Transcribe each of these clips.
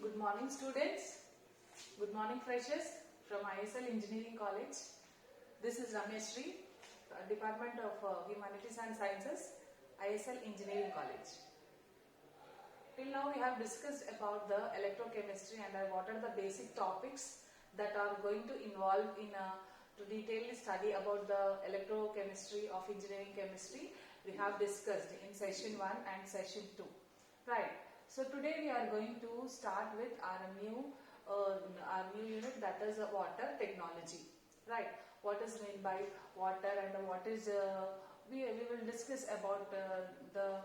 Good morning students, good morning freshers from ISL Engineering College. This is Rameshri, Department of Humanities and Sciences, ISL Engineering College. Till now we have discussed about the electrochemistry and what are the basic topics that are going to involve in to detailed study about the electrochemistry of engineering chemistry. We have discussed in session 1 and session 2. Right. So today we are going to start with our new unit, that is water technology. Right. What is meant by water and what is we will discuss about the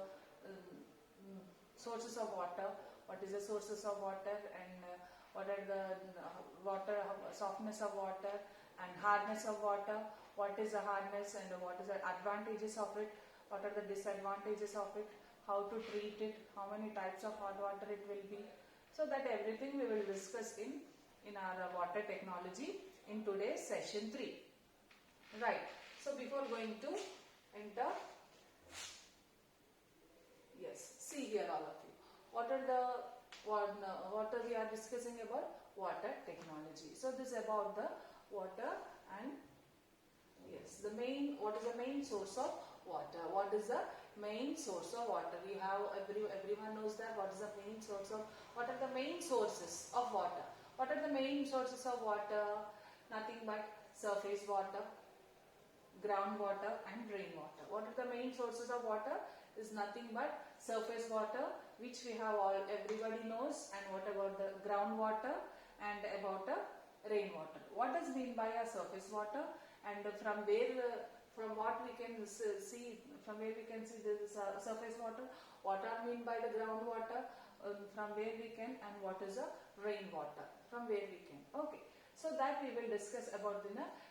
sources of water. What is the sources of water and what are the water softness of water and hardness of water. What is the hardness and what is the advantages of it? What are the disadvantages of it? How to treat it, how many types of hot water it will be. So that everything we will discuss in our water technology in today's session 3. Right. So before going to enter, yes, see here all of you. What we are discussing about water technology. So this is about the water and yes, what is the main source of water? What is the main source of water? We have everyone knows that what is the main source of, what are the main sources of water? What are the main sources of water? Nothing but surface water, groundwater and rainwater. What are the main sources of water? Is nothing but surface water, which we have everybody knows, and what about the groundwater and about rainwater. What does mean by a surface water? And from what we can see, from where we can see this surface water, what are mean by the groundwater, from where we can, and what is the rainwater, from where we can. Okay, so that we will discuss about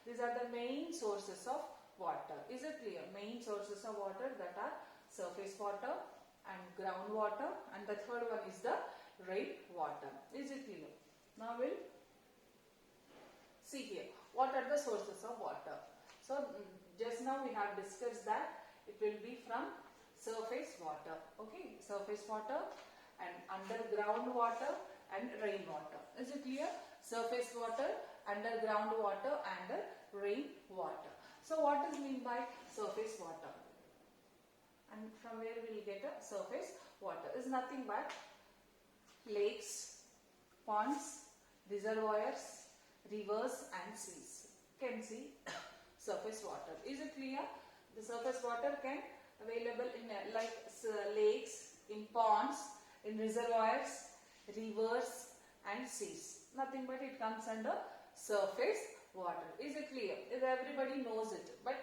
these are the main sources of water. Is it clear? Main sources of water, that are surface water and groundwater, and the third one is the rainwater. Is it clear? Now we'll see here, what are the sources of water? So just now we have discussed that it will be from surface water, okay, surface water and underground water and rainwater. Is it clear? Surface water, underground water and rainwater. So what is mean by surface water? And from where we will get a surface water? Is nothing but lakes, ponds, reservoirs, rivers and seas. Can see surface water. Is it clear? The surface water can available in lakes, in ponds, in reservoirs, rivers and seas. Nothing but it comes under surface water. Is it clear? Everybody knows it. But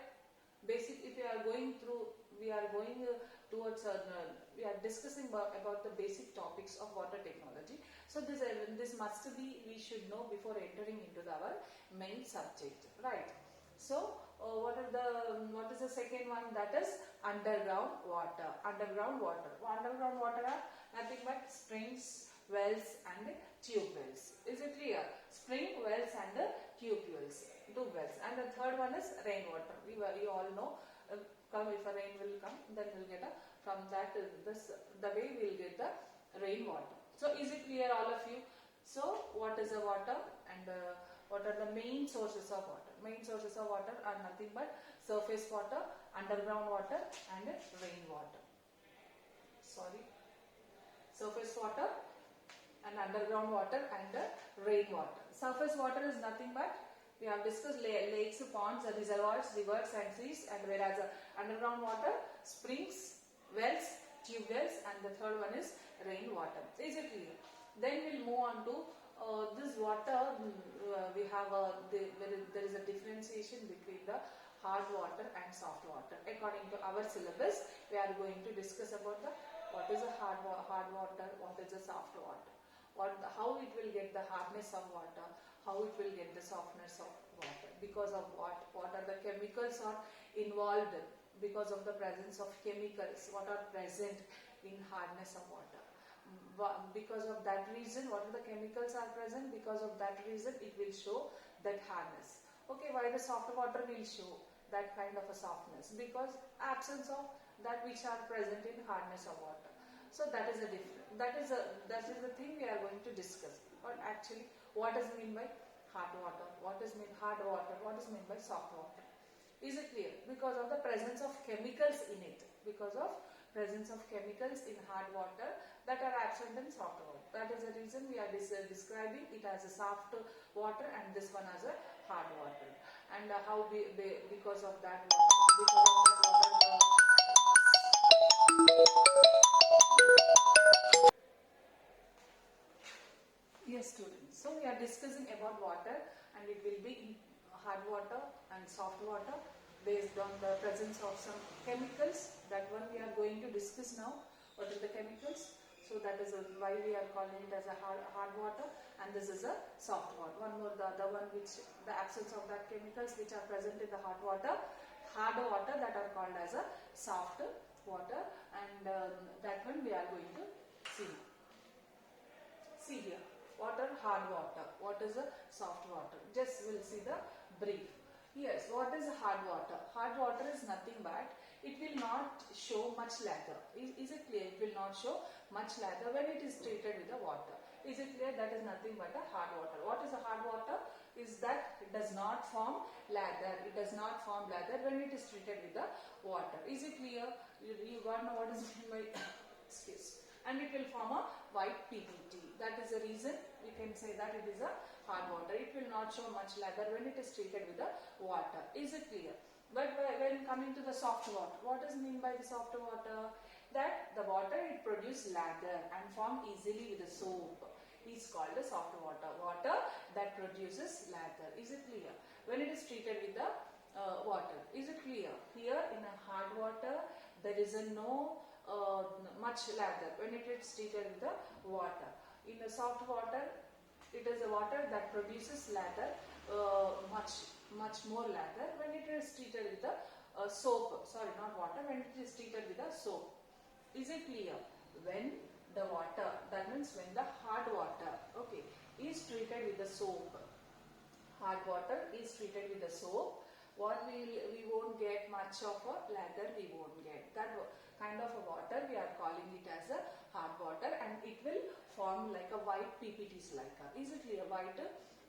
basic, if we are going through, we are going towards we are discussing about the basic topics of water technology. So this must be, we should know before entering into our main subject, right? So what is the second one? That is underground water. Underground water. Underground water are nothing but springs, wells and tube wells. Is it clear? Spring, wells and tube wells. And the third one is rainwater. You all know, if a rain will come, then we'll get from that the way we'll get the rainwater. So is it clear all of you? So what is the water and what are the main sources of water? Main sources of water are nothing but surface water, underground water and rainwater. Surface water and underground water and rainwater. Surface water is nothing but, we have discussed lakes, ponds, reservoirs, rivers and seas, and whereas underground water, springs, wells, tube wells, and the third one is rainwater. Is it clear? Then we'll move on to this water. We have there is a differentiation between the hard water and soft water. According to our syllabus, we are going to discuss about what is a hard water, what is a soft water, how it will get the hardness of water, how it will get the softness of water, because of what are the chemicals are involved, because of the presence of chemicals, what are present in hardness of water. Because of that reason, what are the chemicals are present, because of that reason it will show that hardness. Okay, why the soft water will show that kind of a softness? Because absence of that which are present in hardness of water. So that is the that is the thing we are going to discuss. But actually, what is mean by hard water? What is mean hard water? What is mean by soft water? Is it clear? Because of the presence of chemicals in it. Because of presence of chemicals in hard water that are absent in soft water. That is the reason we are describing it as a soft water and this one as a hard water. And how because of that water, yes, students. So we are discussing about water, and it will be in hard water and soft water based on the presence of some chemicals. That one we are going to discuss now. What are the chemicals? So that is why we are calling it as a hard water, and this is a soft water. One more, the other one, which the absence of that chemicals which are present in the hard water that are called as a soft water, and that one we are going to see. See here, water, hard water. What is a soft water? Just we'll see the brief. Yes, what is hard water? Hard water is nothing but it will not show much lather. Is it clear? It will not show much lather when it is treated with the water. Is it clear? That is nothing but a hard water. What is a hard water? Is that it does not form lather. It does not form lather when it is treated with the water. Is it clear? You got know what is meant by excuse. And it will form a white PPT. That is the reason we can say that it is a hard water. It will not show much lather when it is treated with the water. Is it clear? But when coming to the soft water, what is mean by the soft water? That the water it produce lather and form easily with the soap is called a soft water. Water that produces lather. Is it clear? When it is treated with the water. Is it clear? Here in a hard water there is a no much lather when it is treated with the water. In a soft water, it is a water that produces lather, much more lather when it is treated with the soap. Sorry, not water. When it is treated with the soap. Is it clear? When the water, that means when the hard water, okay, is treated with the soap. Hard water is treated with the soap. What we won't get much of a lather. We won't get that kind of a water. We are calling it as a hard water, and it will form like a white PPTs like a. Is it clear? White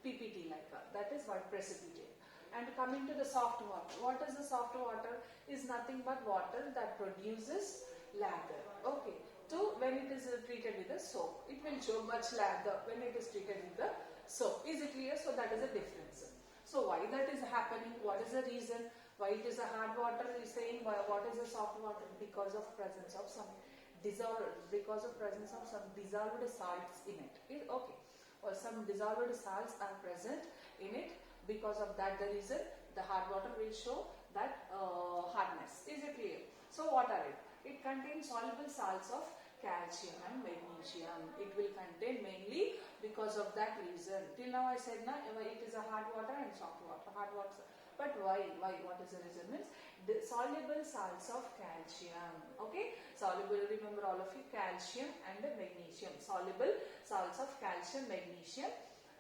PPT like a. That is white precipitate. And coming to the soft water. What is the soft water? Is nothing but water that produces lather. Okay. So when it is treated with the soap, it will show much lather when it is treated with the soap. Is it clear? So that is a difference. So why that is happening? What is the reason? Why it is a hard water? Is saying what is a soft water? Because of presence of some dissolved salts in it. Okay. Or some dissolved salts are present in it. Because of that, the reason the hard water will show that hardness. Is it clear? So what are it? It contains soluble salts of calcium and magnesium. It will contain mainly because of that reason. Till now I said it is a hard water and soft water. Hard water. But why? What is the reason? Means the soluble salts of calcium. Okay? Soluble, remember all of you, calcium and magnesium. Soluble salts of calcium, magnesium,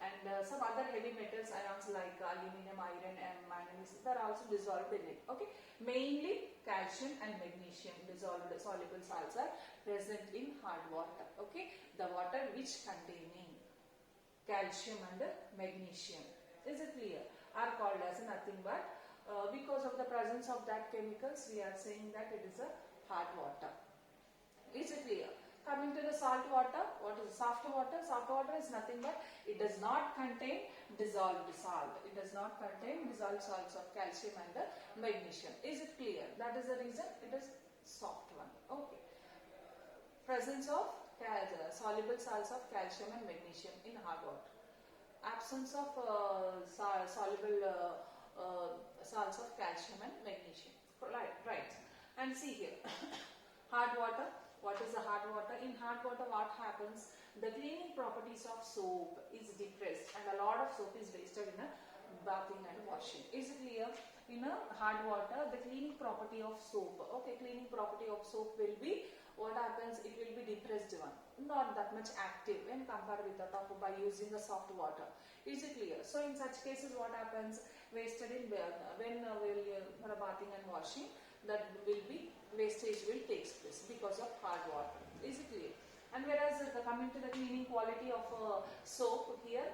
and some other heavy metals ions like aluminum, iron, and manganese, they are also dissolved in it. Okay? Mainly calcium and magnesium dissolved soluble salts are present in hard water. Okay? The water which containing calcium and magnesium. Is it clear? Are called as nothing but because of the presence of that chemicals, we are saying that it is a hard water. Is it clear? Coming to the salt water, what is soft water? Soft water is nothing but it does not contain dissolved salt. It does not contain dissolved salts of calcium and the magnesium. Is it clear? That is the reason it is soft one. Okay. Presence of soluble salts of calcium and magnesium in hard water. Absence of soluble salts of calcium and magnesium. Right. And see here, hard water. What is the hard water? In hard water, what happens? The cleaning properties of soap is depressed, and a lot of soap is wasted in a bathing and washing. Is it clear? In a hard water, the cleaning property of soap. Okay, cleaning property of soap will be, what happens? It will be depressed one, not that much active when compared with the top by using the soft water. Is it clear? So in such cases, what happens? Wasted in when for a bathing and washing, that will be wastage will take place because of hard water. Is it clear? And whereas coming to the cleaning quality of a soap here.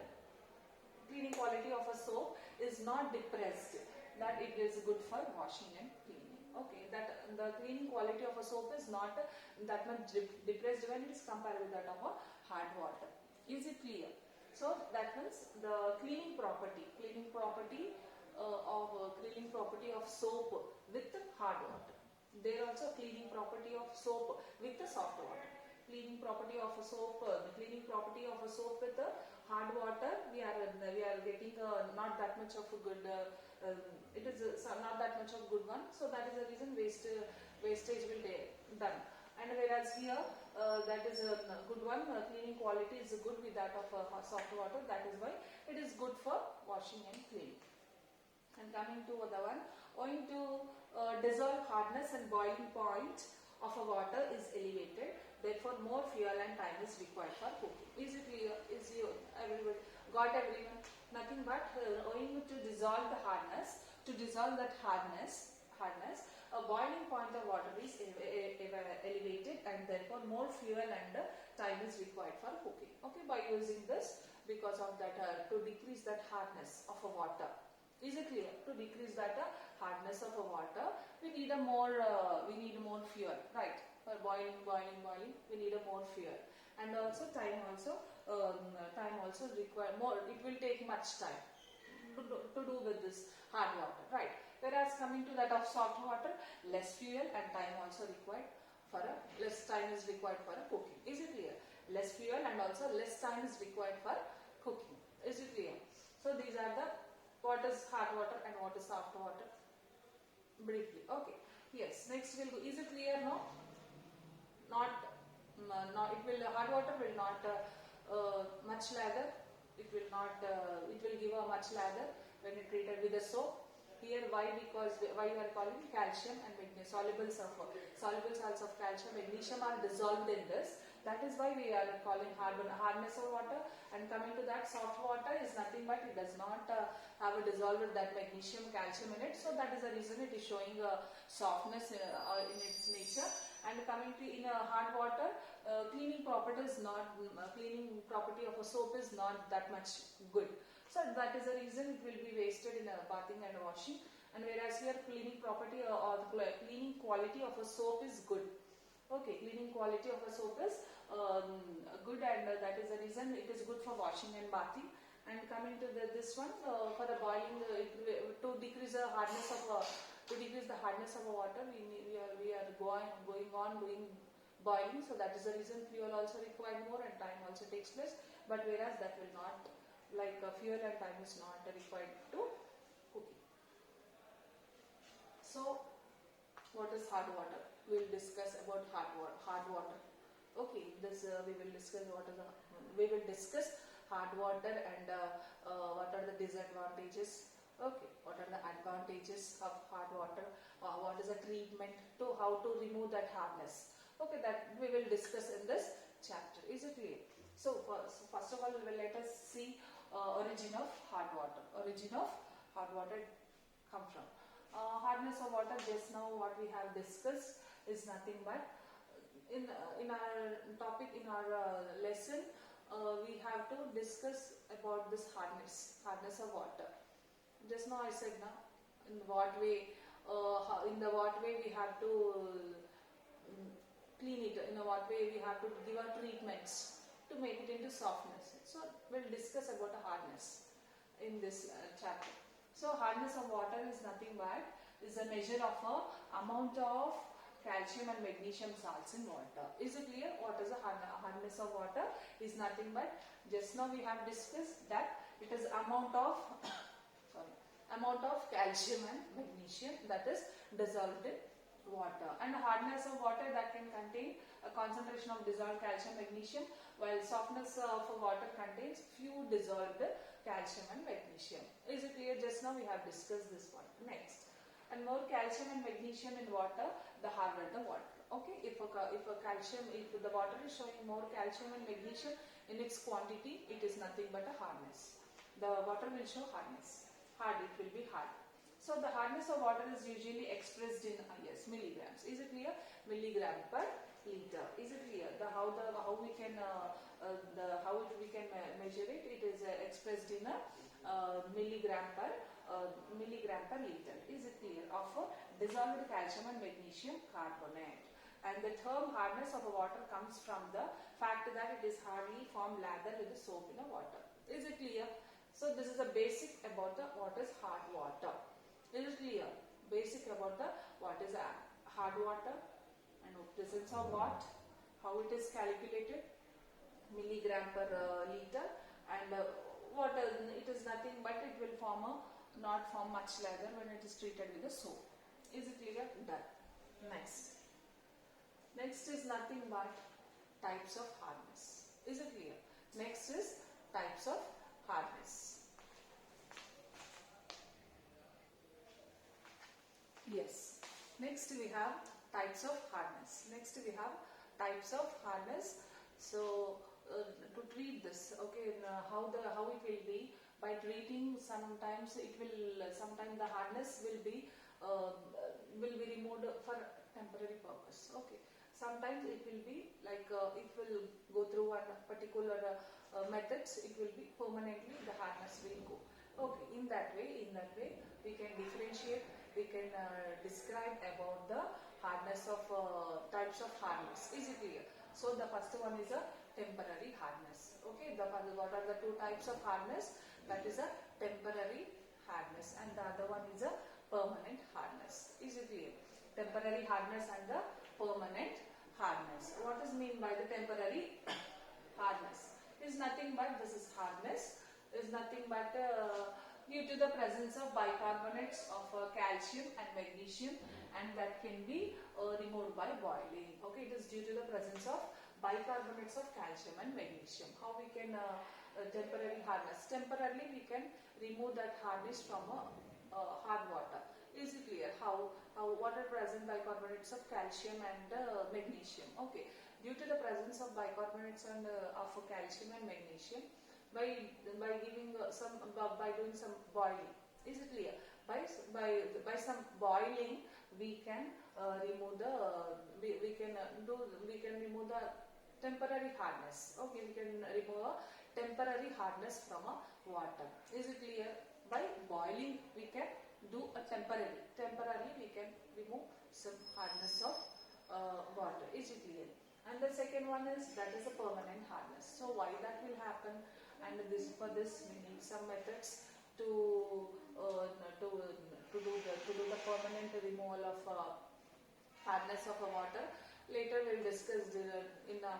Cleaning quality of a soap is not depressed, that it is good for washing and cleaning. Okay, that the cleaning quality of a soap is not that much depressed when it is compared with that of a hard water. Is it clear? So that means the cleaning property of soap with hard water. There also cleaning property of soap with the soft water. Cleaning property of a soap, the cleaning property of a soap with the hard water, we are getting not that much of a good. It is not that much of good one. So that is the reason wastage will be done. And whereas here that is a good one, cleaning quality is good with that of soft water. That is why it is good for washing and cleaning. And coming to the one, owing to dissolve hardness and boiling point of a water is elevated, therefore more fuel and time is required for cooking. Is it clear? Is you everybody got everyone? Nothing but owing to dissolve the hardness, a boiling point of water is elevated and therefore more fuel and time is required for cooking. Okay, by using this, because of that to decrease that hardness of a water. Is it clear? To decrease that hardness of a water, we need a more fuel, right? For boiling, we need a more fuel, and also time also require more. It will take much time to do with this hard water, right? Whereas coming to that of soft water, less fuel and time also required for less time is required for cooking. Is it clear? Less fuel and also less time is required for cooking. Is it clear? So these are the what is hard water and what is soft water briefly. Okay. Yes. Next we'll go. Is it clear now? Not. It will hard water will not much lather. It will not. It will give a much lather when it treated with a soap. Here why? Because why we are calling calcium and magnesium soluble salts of calcium magnesium are dissolved in this. That is why we are calling hardness of water. And coming to that, soft water is nothing but it does not have a dissolved that magnesium calcium in it. So that is the reason it is showing a softness in its nature. And coming to in a hard water, cleaning property of a soap is not that much good. So that is the reason it will be wasted in bathing and washing. And whereas here cleaning property or the cleaning quality of a soap is good. Okay, cleaning quality of a soap is good, and that is the reason it is good for washing and bathing. And coming to this one, for the boiling, to decrease the hardness of water, we are going on doing boiling. So that is the reason fuel also required more and time also takes place. But whereas that will not, like fuel and time is not required to cooking. So what is hard water? We will discuss about hard water. Okay, this we will discuss hard water and what are the disadvantages. Okay, what are the advantages of hard water? What is the treatment to how to remove that hardness? Okay, that we will discuss in this chapter. Is it clear? So first of all, let us see origin of hard water. Origin of hard water come from. Hardness of water, just now what we have discussed is nothing but in our topic, in our lesson, we have to discuss about this hardness of water. Just now I said now in what way we have to clean it, in what way we have to give our treatments to make it into softness. So we'll discuss about the hardness in this chapter. So hardness of water is nothing but is a measure of a amount of calcium and magnesium salts in water. Is it clear? What is the hardness of water? Is nothing but just now we have discussed that it is amount of calcium and magnesium that is dissolved in water. And hardness of water that can contain a concentration of dissolved calcium magnesium, while softness of water contains few dissolved calcium and magnesium. Is it clear? Just now we have discussed this one. Next, and more calcium and magnesium in water, the harder the water. Okay, if the water is showing more calcium and magnesium in its quantity, it is nothing but a hardness. The water will show hardness. It will be hard. So the hardness of water is usually expressed in milligrams. Is it clear? Milligram per liter. Is it clear? How we can we can measure it? It is expressed in a milligram per liter. Is it clear? Of dissolved calcium and magnesium carbonate. And the term hardness of a water comes from the fact that it is hardly formed lather with the soap in a water. Is it clear? So this is a basic about the what is hard water. Is it clear? Basic about the what is hard water and presence of what, how it is calculated, milligram per liter, and what it is nothing but it will not form much lather when it is treated with the soap. Is it clear? Done. Next is nothing but types of hardness. Is it clear? Next is types of hardness. Yes. Next we have types of hardness. So to treat this, okay, how it will be by treating. Sometimes the hardness will be removed for temporary purpose. Okay. Sometimes it will be like it will go through one particular methods. It will be permanently the hardness will go. Okay. In that way, we can differentiate. We can describe about the hardness of types of hardness. Is it clear? So the first one is a temporary hardness. Okay. What are the two types of hardness? That is a temporary hardness, and the other one is a permanent hardness. Is it clear? Temporary hardness and the permanent hardness. What is mean by the temporary hardness? Is nothing but this is hardness. Is nothing but due to the presence of bicarbonates of calcium and magnesium, and that can be removed by boiling. Okay, it is due to the presence of bicarbonates of calcium and magnesium. How we can temporary hardness? Temporarily we can remove that hardness from hard water. Is it clear? How water present bicarbonates of calcium and magnesium. Okay, due to the presence of bicarbonates and of calcium and magnesium, by giving by doing some boiling. Is it clear? By some boiling we can remove the we can remove the temporary hardness. Okay, we can remove a temporary hardness from a water. Is it clear? By boiling we can do a temporarily we can remove some hardness of water. Is it clear? And the second one is that is a permanent hardness. So why that will happen? And for this we need some methods to do the permanent removal of hardness of a water. Later we will discuss in the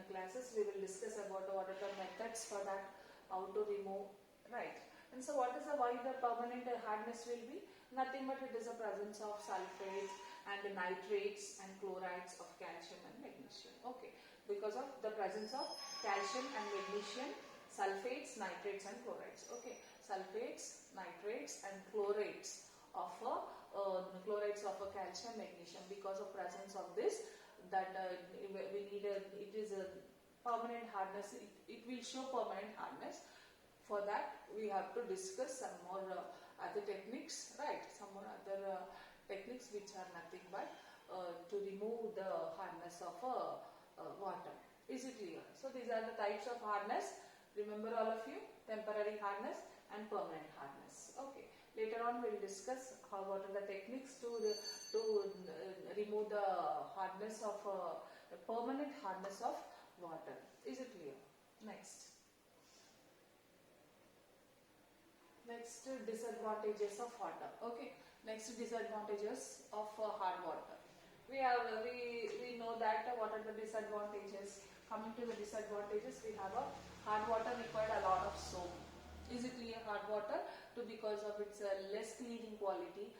classes. We will discuss about what are the methods for that, how to remove, right? And so what is why the permanent hardness will be? Nothing but it is a presence of sulfates and nitrates and chlorides of calcium and magnesium. Okay, because of the presence of calcium and magnesium, sulfates, nitrates and chlorides. Okay, sulfates, nitrates and chlorides of a calcium, magnesium. Because of presence of this, that we need it is a permanent hardness. It will show permanent hardness. For that we have to discuss some more other techniques, right? Some more other techniques which are nothing but to remove the hardness of water. Is it clear? So these are the types of hardness. Remember all of you, temporary hardness and permanent hardness. Okay. Later on we will discuss what are the techniques to remove the hardness of the permanent hardness of water. Is it clear? Next disadvantages of water. Okay, next disadvantages of hard water. We know that what are the disadvantages. Coming to the disadvantages, we have a hard water required a lot of soap. Is it clear? Hard water because of its less cleaning quality,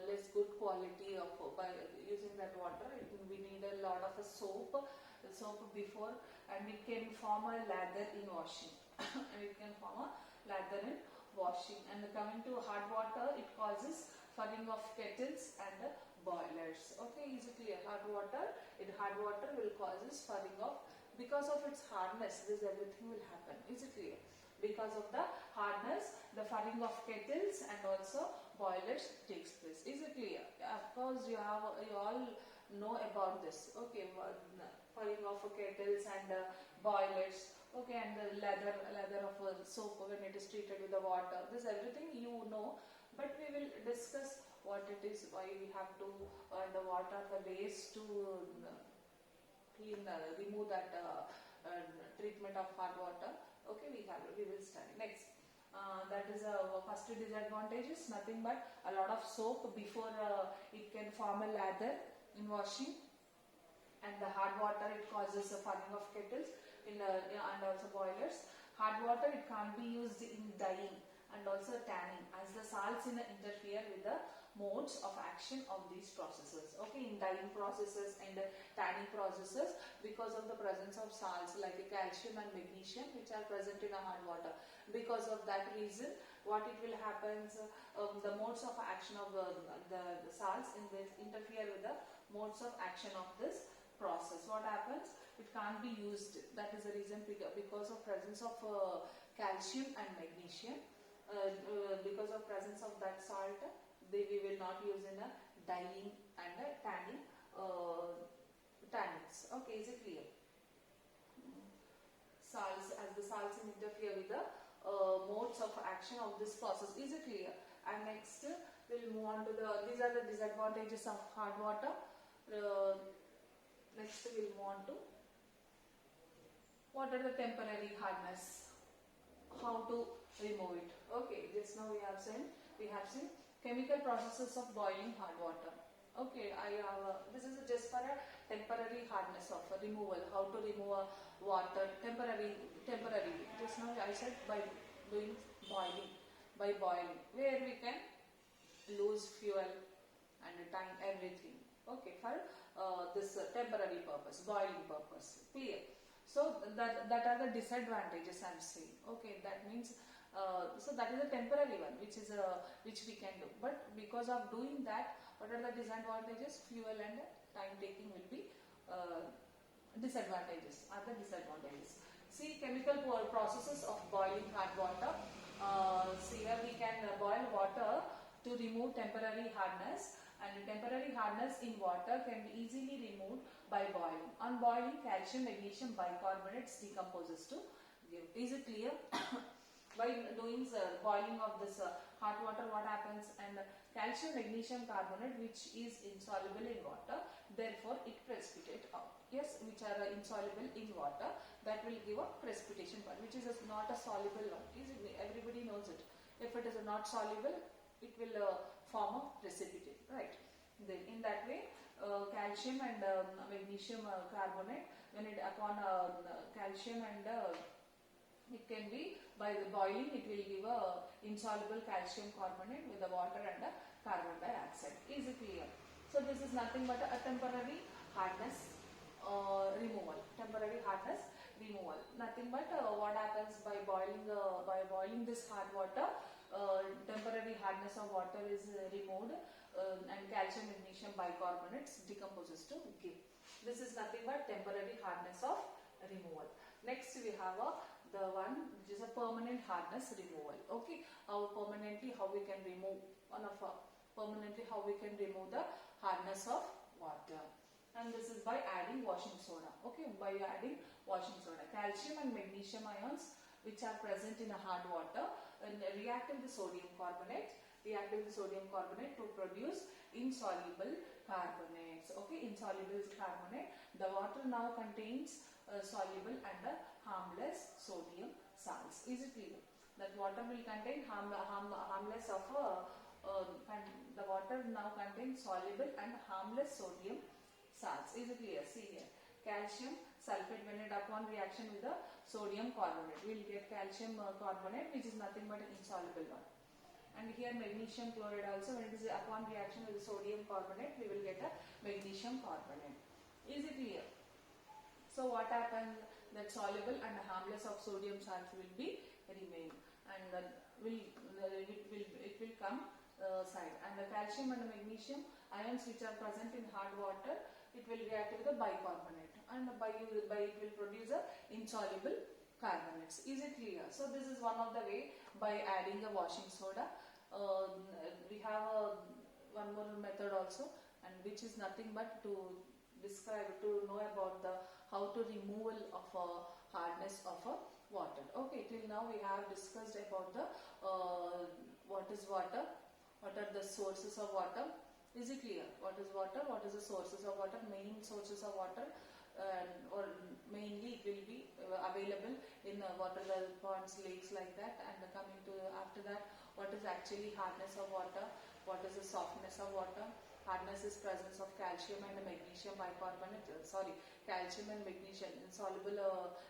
less good quality of by using that water. We need a lot of soap before, and it can form a lather in washing. And coming to hard water, it causes furring of kettles and boilers. Okay, is it clear? Hard water will causes furring of, because of its hardness, this everything will happen. Is it clear? Because of the hardness, the furring of kettles and also boilers takes place. Is it clear? Of course, you all know about this. Okay, firing of kettles and boilers. Okay, and the leather of soap when it is treated with the water. This everything you know, but we will discuss what it is, why we have to, and what are the ways to remove that treatment of hard water. Okay, we will study next. That is first disadvantage is nothing but a lot of soap before it can form a lather in washing, and the hard water it causes a firing of kettles and also boilers. Hard water it can't be used in dyeing and also tanning, as the salts interfere with the modes of action of these processes. Okay, in dyeing processes and tanning processes, because of the presence of salts like calcium and magnesium which are present in a hard water. Because of that reason, what it will happen, the modes of action of the salts in this interfere with the modes of action of this process. What happens? It can't be used. That is the reason, because of presence of calcium and magnesium. Because of presence of that salt, we will not use in a dyeing and tanning tannins. Okay, is it clear? Salts, as the salts interfere with the modes of action of this process. Is it clear? And next we'll move on to these are the disadvantages of hard water. Next we'll move on to what are the temporary hardness, how to remove it. Okay, just now we have seen chemical processes of boiling hard water. Okay, I have this is just for a temporary hardness of removal. How to remove water temporarily. Just now I said by doing boiling, where we can lose fuel and time, everything. Okay, for this temporary purpose, boiling purpose. Clear? So that are the disadvantages I'm saying. Okay, that means so that is a temporary one, which we can do. But because of doing that, what are the disadvantages? Fuel and time taking will be disadvantages. Are the disadvantages? See, chemical processes of boiling hard water. See here we can boil water to remove temporary hardness, and temporary hardness in water can be easily removed by boiling. On boiling, calcium magnesium bicarbonates decomposes to give. Is it clear? By doing boiling of this hot water, what happens? And calcium magnesium carbonate, which is insoluble in water, therefore it precipitates out. Yes, which are insoluble in water, that will give a precipitation part, which is not a soluble one. Everybody knows it. If it is not soluble, it will form a precipitate, right? Then in that way, calcium and magnesium carbonate, when it upon calcium and it can be, by the boiling, it will give a insoluble calcium carbonate with the water and the carbon dioxide. Is it clear? So this is nothing but a temporary hardness removal. Temporary hardness removal. Nothing but what happens by boiling this hard water, temporary hardness of water is removed, and calcium magnesium bicarbonates decomposes to give. This is nothing but temporary hardness of removal. Next we have the one which is a permanent hardness removal. Okay, how we can remove how we can remove the hardness of water, and this is by adding washing soda. Okay, by adding washing soda, calcium and magnesium ions which are present in a hard water and react with the sodium carbonate to produce insoluble carbonates. Okay, insoluble carbonate. The water now contains soluble and harmless sodium salts. Is it clear? That water will contain harmless of the water now contains soluble and harmless sodium salts. Is it clear? See here, calcium sulfate, when it upon reaction with the sodium carbonate, we will get calcium carbonate, which is nothing but an insoluble one. And here magnesium chloride also, when it is upon reaction with the sodium carbonate, we will get a magnesium carbonate. Is it clear? So what happens? That soluble and harmless of sodium salts will be remain, and it will come side. And the calcium and the magnesium ions which are present in hard water, it will react with the bicarbonate, and it will produce a insoluble carbonates. Is it clear? So this is one of the way by adding a washing soda. We have one more method also, and which is nothing but to describe, to know about the how to removal of a hardness of a water. Okay, till now we have discussed about the what is water, what are the sources of water. Is it clear? What is water? What is the sources of water? Main sources of water, or mainly it will be available in water, ponds, lakes, like that. And coming to after that, what is actually hardness of water? What is the softness of water? Hardness is presence of calcium and magnesium bicarbonate. Calcium and magnesium, insoluble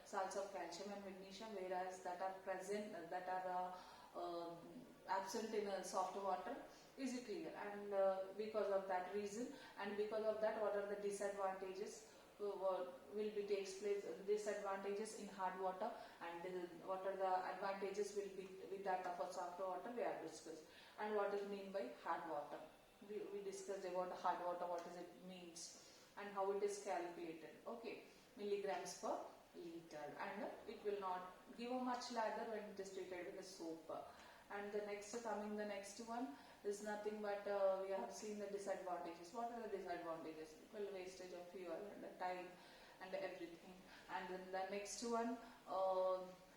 salts of calcium and magnesium, whereas that are present, that are absent in soft water. Is it clear? And because of that reason, and because of that, what are the disadvantages? What will be takes place? Disadvantages in hard water, and what are the advantages will be with that of a soft water? We have discussed. And what is mean by hard water? We discussed about hard water. What does it means, and how it is calculated? Okay, milligrams per liter, and it will not give a much lather when it is treated with a soap. And the next one is nothing but we have seen the disadvantages. What are the disadvantages? Well, wastage of fuel and the time and everything. And then the next one,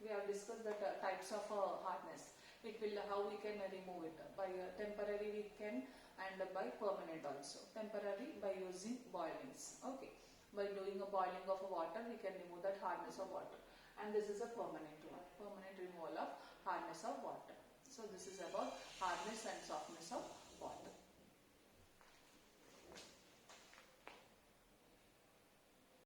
we have discussed the types of hardness. It will how we can remove it by temporary we can, and by permanent also. Temporary by using boilings. Okay, by doing a boiling of water we can remove that hardness of water. And this is a permanent one, permanent removal of hardness of water. So this is about hardness and softness of